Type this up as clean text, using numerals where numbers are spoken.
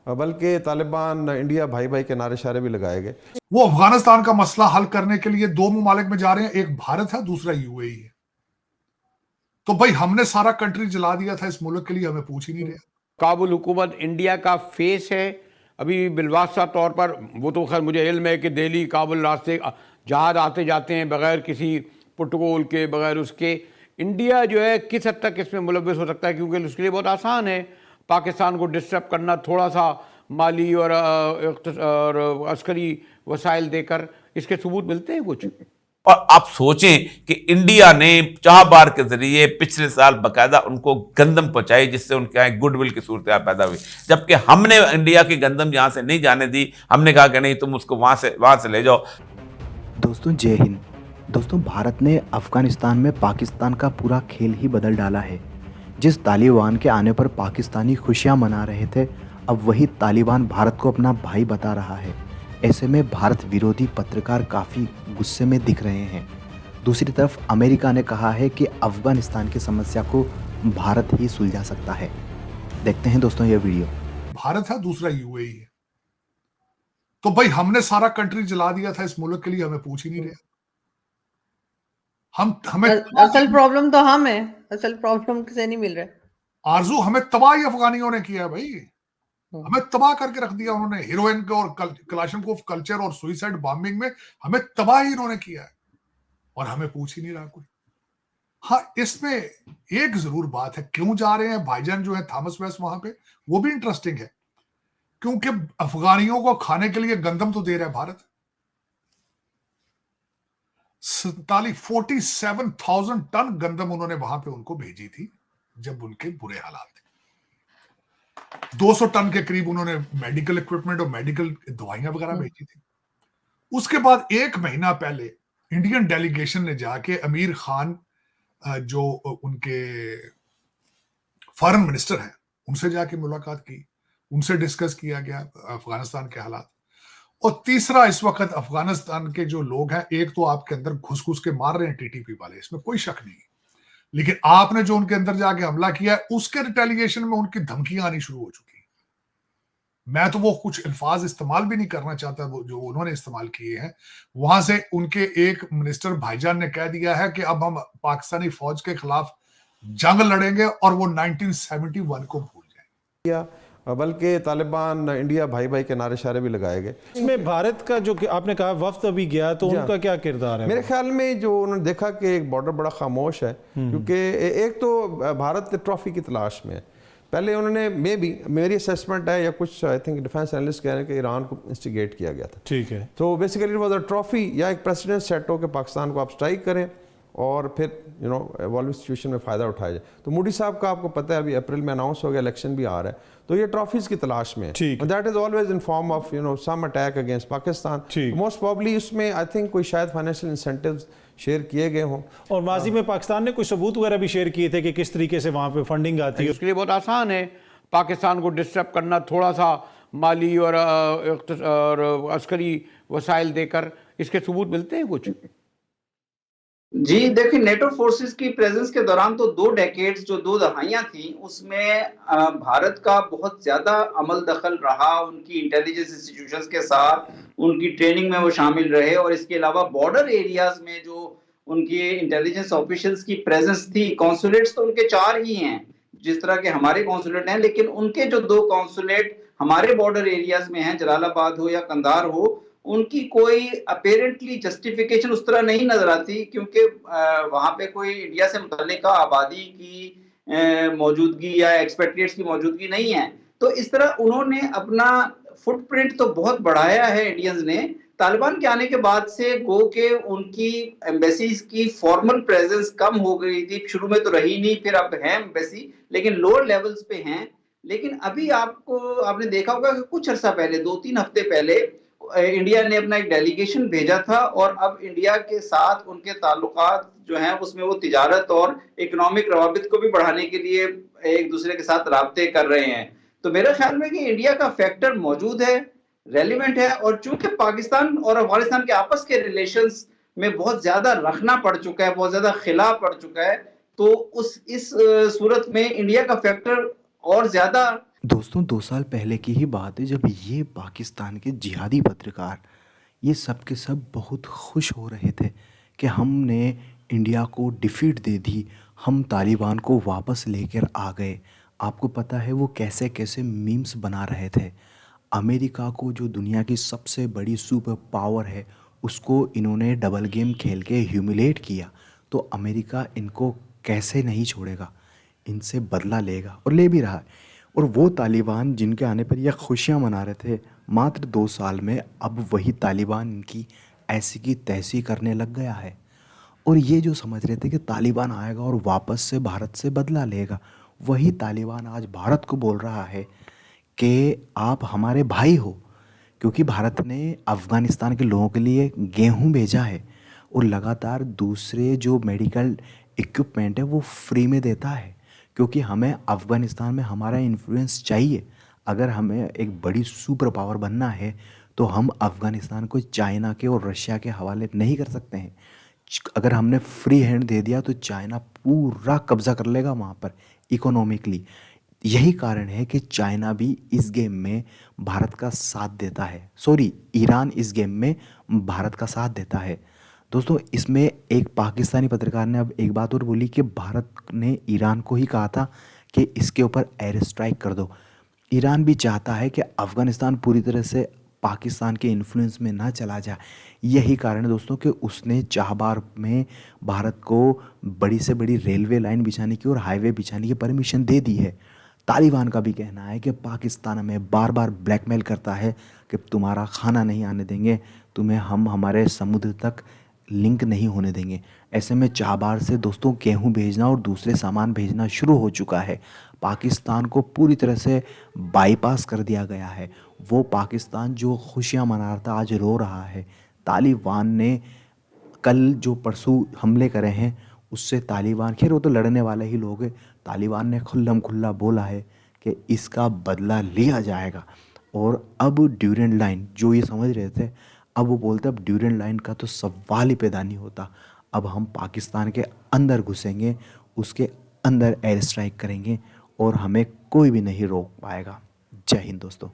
बल्कि तालिबान इंडिया भाई भाई के नारे शारे भी लगाए गए। वो अफगानिस्तान का मसला हल करने के लिए दो ममालिक में जा रहे हैं, एक भारत है, दूसरा यूएई है। तो भाई हमने सारा कंट्री जला दिया था इस मुल्क के लिए, हमें पूछ ही नहीं रहे। काबुल हुकूमत इंडिया का फेस है। अभी बिलवासा तौर पर वो तो खैर मुझे इल्म है कि दिल्ली काबुल रास्ते जहाज आते जाते हैं बगैर किसी प्रोटोकॉल के, बगैर उसके। इंडिया जो है किस हद तक इसमें मुलव्वस हो सकता है, क्योंकि उसके लिए बहुत आसान है पाकिस्तान को डिस्टर्ब करना, थोड़ा सा माली और अस्करी वसाइल देकर। इसके सबूत मिलते हैं कुछ? और आप सोचें कि इंडिया ने चाहबार के जरिए पिछले साल बकायदा उनको गंदम पहुंचाई, जिससे उनके यहाँ गुडविल की सूरत पैदा हुई, जबकि हमने इंडिया की गंदम यहां से नहीं जाने दी। हमने कहा कि नहीं, तुम उसको वहां से ले जाओ। दोस्तों जय हिंद। दोस्तों भारत ने अफगानिस्तान में पाकिस्तान का पूरा खेल ही बदल डाला है। जिस तालिबान के आने पर पाकिस्तानी खुशियां मना रहे थे, अब वही तालिबान भारत को अपना भाई बता रहा है। ऐसे में भारत विरोधी पत्रकार काफ़ी गुस्से में दिख रहे हैं। दूसरी तरफ अमेरिका ने कहा है कि अफगानिस्तान की समस्या को भारत ही सुलझा सकता है। देखते हैं दोस्तों ये वीडियो। भारत है, दूसरा यूएई है। तो भाई हमने सारा कंट्री जला दिया था इस मुल्क के लिए, हमें पूछ ही नहीं रहे। हमें असल प्रॉब्लम तो हम है, असल प्रॉब्लम किसे नहीं मिल रहा। आरजू हमें तबाही अफगानियों ने किया है भाई, हमें तबाह करके रख दिया उन्होंने। हीरोइन को और क्लाशनकोव कल्चर और सुइसाइड बॉम्बिंग में हमें तबाह ही इन्होंने किया है, और हमें पूछ ही नहीं रहा कोई। हाँ, इसमें एक जरूर बात है, क्यों जा रहे हैं भाईजान जो है थॉमस वेस्ट वहां पे, वो भी इंटरेस्टिंग है। क्योंकि अफगानियों को खाने के लिए गंदम तो दे रहा है भारत। 47,000 टन गंदम उन्होंने वहां पे उनको भेजी थी जब उनके बुरे हालात थे। 200 टन के करीब उन्होंने मेडिकल इक्विपमेंट और मेडिकल दवाइयां वगैरह भेजी थी। उसके बाद एक महीना पहले इंडियन डेलीगेशन ने जाके अमीर खान जो उनके फॉरेन मिनिस्टर हैं, उनसे जाके मुलाकात की, उनसे डिस्कस किया गया अफगानिस्तान के हालात। और तीसरा, इस वक्त अफगानिस्तान के जो लोग हैं, एक तो आपके अंदर घुस घुस के मार रहे हैं टीटीपी वाले, इसमें कोई शक नहीं, लेकिन आपने जो उनके अंदर जाके हमला किया है, उसके रिटेलिएशन में उनकी धमकियां आनी शुरू हो चुकी हैं। मैं तो वो कुछ अल्फाज इस्तेमाल भी नहीं करना चाहता वो जो उन्होंने इस्तेमाल किए हैं। वहां से उनके एक मिनिस्टर भाईजान ने कह दिया है कि अब हम पाकिस्तानी फौज के खिलाफ जंग लड़ेंगे और वो 1971 को भूल जाएंगे। बल्कि तालिबान इंडिया भाई भाई के नारे शारे भी लगाए गए। इसमें भारत का जो आपने कहा वफ्द अभी गया, तो उनका क्या किरदार है? मेरे ख्याल में जो उन्होंने देखा कि एक बॉर्डर बड़ा खामोश है, क्योंकि एक तो भारत ट्रॉफी की तलाश में है। पहले उन्होंने मेरी असेसमेंट है, या कुछ आई थिंक डिफेंस एनालिस्ट कह रहे हैं कि ईरान को इंस्टिगेट किया गया था। ठीक है। तो basically it was a trophy, या एक प्रेसिडेंट सेट हो कि पाकिस्तान को आप स्ट्राइक करें और फिर इवॉल्विंग सिचुएशन में फ़ायदा उठाया जाए। तो मोदी साहब का आपको पता है अभी अप्रैल में अनाउंस हो गया, इलेक्शन भी आ रहा है, तो ये ट्रॉफीज की तलाश में, that is always in form of some attack against Pakistan. Most probably उसमें आई थिंक कोई शायद फाइनेंशियल इंसेंटिव्स शेयर किए गए हों। और माजी में पाकिस्तान ने कुछ सबूत वगैरह भी शेयर किए थे कि किस तरीके से वहां पे फंडिंग आती है। उसके लिए बहुत आसान है पाकिस्तान को डिस्टर्ब करना, थोड़ा सा माली और अस्करी वसाइल देकर। इसके सबूत मिलते हैं कुछ? जी देखिए, नेटो फोर्सेस की प्रेजेंस के दौरान तो 2 डेकेड्स, जो 2 दहाइयां थी, उसमें भारत का बहुत ज्यादा अमल दखल रहा। उनकी इंटेलिजेंस इंस्टीट्यूशंस के साथ उनकी ट्रेनिंग में वो शामिल रहे, और इसके अलावा बॉर्डर एरियाज में जो उनकी इंटेलिजेंस ऑफिशियल्स की प्रेजेंस थी। कॉन्सुलेट्स तो उनके 4 ही हैं, जिस तरह के हमारे कॉन्सुलेट हैं, लेकिन उनके जो 2 कॉन्सुलेट हमारे बॉर्डर एरियाज में हैं, जलालाबाद हो या कंधार हो, उनकी कोई अपेरेंटली जस्टिफिकेशन उस तरह नहीं नजर आती, क्योंकि वहां पे कोई इंडिया से मुतल्लिका आबादी की मौजूदगी या एक्सपेट्रिएट्स की मौजूदगी नहीं है। तो इस तरह उन्होंने अपना फुटप्रिंट तो बहुत बढ़ाया है इंडियंस ने। तालिबान के आने के बाद से गो के उनकी एम्बेसीज की फॉर्मल प्रेजेंस कम हो गई थी। शुरू में तो रही नहीं, फिर अब है एम्बेसी, लेकिन लोअर लेवल्स पे हैं। लेकिन अभी आपने देखा होगा कि कुछ अर्सा पहले, 2-3 हफ्ते पहले, इंडिया ने अपना एक डेलीगेशन भेजा था, और अब इंडिया के साथ उनके ताल्लुकात जो हैं उसमें वो तिजारत और इकोनॉमिक रवाबित को भी बढ़ाने के लिए एक दूसरे के साथ राब्ते कर रहे हैं। तो मेरे ख्याल में कि इंडिया का फैक्टर मौजूद है, रेलिवेंट है, और चूंकि पाकिस्तान और अफगानिस्तान के आपस के रिलेशंस में बहुत ज्यादा रखना पड़ चुका है, बहुत ज्यादा खिला पड़ चुका है, तो इस सूरत में इंडिया का फैक्टर और ज्यादा दोस्तों 2 साल पहले की ही बात है जब ये पाकिस्तान के जिहादी पत्रकार ये सब के सब बहुत खुश हो रहे थे कि हमने इंडिया को डिफीट दे दी, हम तालिबान को वापस लेकर आ गए। आपको पता है वो कैसे कैसे मीम्स बना रहे थे। अमेरिका को जो दुनिया की सबसे बड़ी सुपर पावर है उसको इन्होंने डबल गेम खेल के ह्यूमिलेट किया, तो अमेरिका इनको कैसे नहीं छोड़ेगा, इनसे बदला लेगा और ले भी रहा है। और वो तालिबान जिनके आने पर यह खुशियां मना रहे थे, मात्र 2 साल में अब वही तालिबान इनकी ऐसी की तैसी करने लग गया है। और ये जो समझ रहे थे कि तालिबान आएगा और वापस से भारत से बदला लेगा, वही तालिबान आज भारत को बोल रहा है कि आप हमारे भाई हो, क्योंकि भारत ने अफ़गानिस्तान के लोगों के लिए गेहूं भेजा है और लगातार दूसरे जो मेडिकल इक्विपमेंट है वो फ्री में देता है, क्योंकि हमें अफ़गानिस्तान में हमारा इन्फ्लुएंस चाहिए। अगर हमें एक बड़ी सुपर पावर बनना है तो हम अफ़गानिस्तान को चाइना के और रशिया के हवाले नहीं कर सकते हैं। अगर हमने फ्री हैंड दे दिया तो चाइना पूरा कब्ज़ा कर लेगा वहाँ पर इकोनॉमिकली। यही कारण है कि चाइना भी इस गेम में भारत का साथ देता है, सॉरी ईरान इस गेम में भारत का साथ देता है। दोस्तों इसमें एक पाकिस्तानी पत्रकार ने अब एक बात और बोली कि भारत ने ईरान को ही कहा था कि इसके ऊपर एयर स्ट्राइक कर दो। ईरान भी चाहता है कि अफ़गानिस्तान पूरी तरह से पाकिस्तान के इन्फ्लुएंस में ना चला जाए। यही कारण है दोस्तों कि उसने चाहबार में भारत को बड़ी से बड़ी रेलवे लाइन बिछाने की और हाईवे बिछाने की परमिशन दे दी है। तालिबान का भी कहना है कि पाकिस्तान हमें बार बार ब्लैकमेल करता है कि तुम्हारा खाना नहीं आने देंगे, तुम्हें हम हमारे समुद्र तक लिंक नहीं होने देंगे। ऐसे में चाबार से दोस्तों गेहूं भेजना और दूसरे सामान भेजना शुरू हो चुका है। पाकिस्तान को पूरी तरह से बाईपास कर दिया गया है। वो पाकिस्तान जो खुशियां मना रहा था आज रो रहा है। तालिबान ने कल जो परसों हमले करे हैं उससे तालिबान, खैर वो तो लड़ने वाले ही लोग हैं, तालिबान ने खुल्लम खुल्ला बोला है कि इसका बदला लिया जाएगा। और अब ड्यूरेंट लाइन जो ये समझ रहे थे, अब वो बोलते अब ड्यूरेंट लाइन का तो सवाल ही पैदा नहीं होता, अब हम पाकिस्तान के अंदर घुसेंगे, उसके अंदर एयर स्ट्राइक करेंगे और हमें कोई भी नहीं रोक पाएगा। जय हिंद दोस्तों।